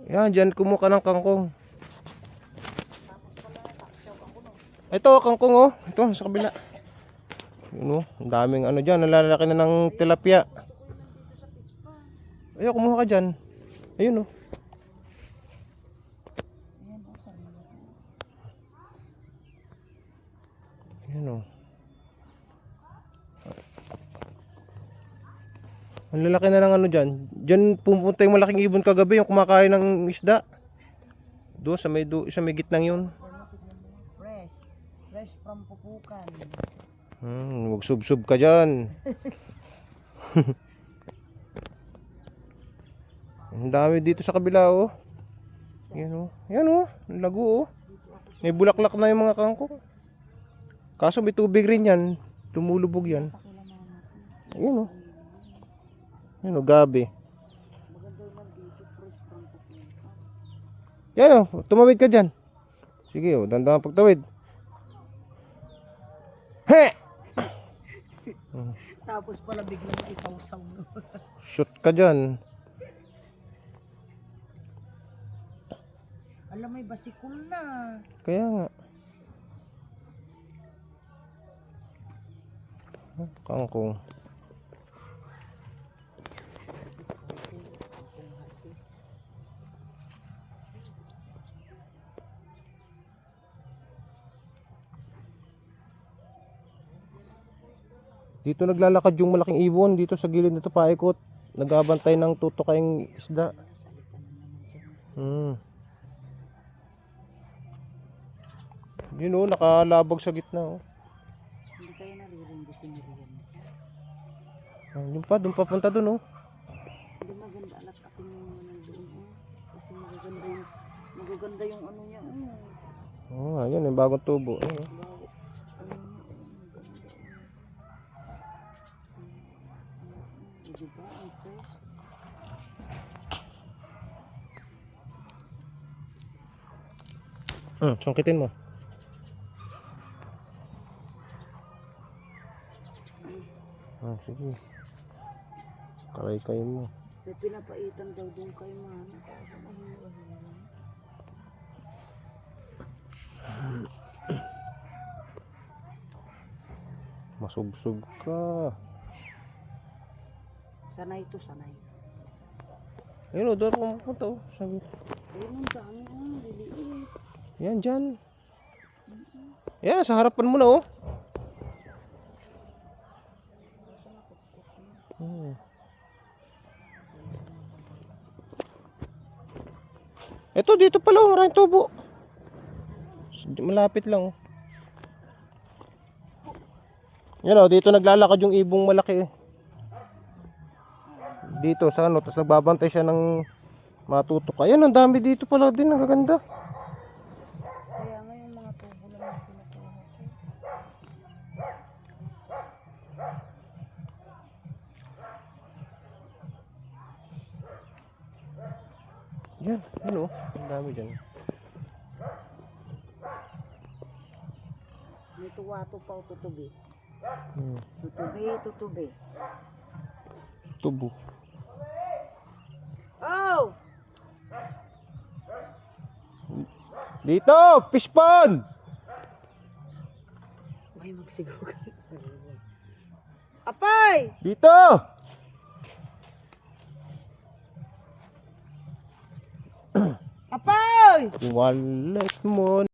Yan, dyan kumuha ka ng kangkong. Ito, kangkong oh. Ito, sa kabila. Yun oh, ang daming ano dyan. Nalalaki na ng tilapia. Ayaw, kumuha ka dyan. Ayun oh. Ayun oh. Ang lalaki na ng ano dyan. Dyan pumunta yung malaking ibon kagabi, yung kumakain ng isda. Doon sa may gitnang yun. Fresh from Pupukan. Huwag sub-sub ka dyan. Ang dami dito sa kabila oh. Yan oh. Yan oh. Ang lago oh. May bulaklak na yung mga kangkong. Kaso may tubig rin yan. Tumulubog yan. Yan oh. Yan o, gabi. Yan o, tumawid ka dyan. Sige o, dandahan pagtawid. He! Tapos pala biglang isaw-saw. Shoot ka dyan. Alam, may basikul na. Kaya nga. Kangkong. Dito naglalakad yung malaking ibon dito sa gilid nito paikot. Nagabantay ng tutukayang isda. Yun oh, nakalabag sa gitna oh. Hindi kayo naririnig si Miriam. Doon pa punta doon oh. Hindi maganda alat ating nandoon oh. Kasi magaganda yung ano niya oh. Ayun yung bagong tubo. Ayun. Diba? Ang fresh. Sungkitin mo. Sige. Karay mo. May pinapaitan daw doon kay Mana. Masubsub ka. Sanay to, sanay. Ayun o, doon kung pupunta o. Sabi. Ayun ang dami liliit. Yan dyan. Yan, sa harapan mo na o. Ito dito pala oh, maraming tubo. Malapit lang oh. Yan oh, dito naglalakad yung ibong malaki. Dito sa ano, tapos nagbabantay siya ng matutok. Ayan, ang dami dito pala din, ang gaganda. Kaya nga yung mga tubo lang yung pinukuha ko. Yan, ano, ang dami dyan. May tuwato pa o tutubi. Tutubi. Tubo. Oh! Dito, fish pond! May magsigaw ka. Apay! Dito! Apay! Wallet mo.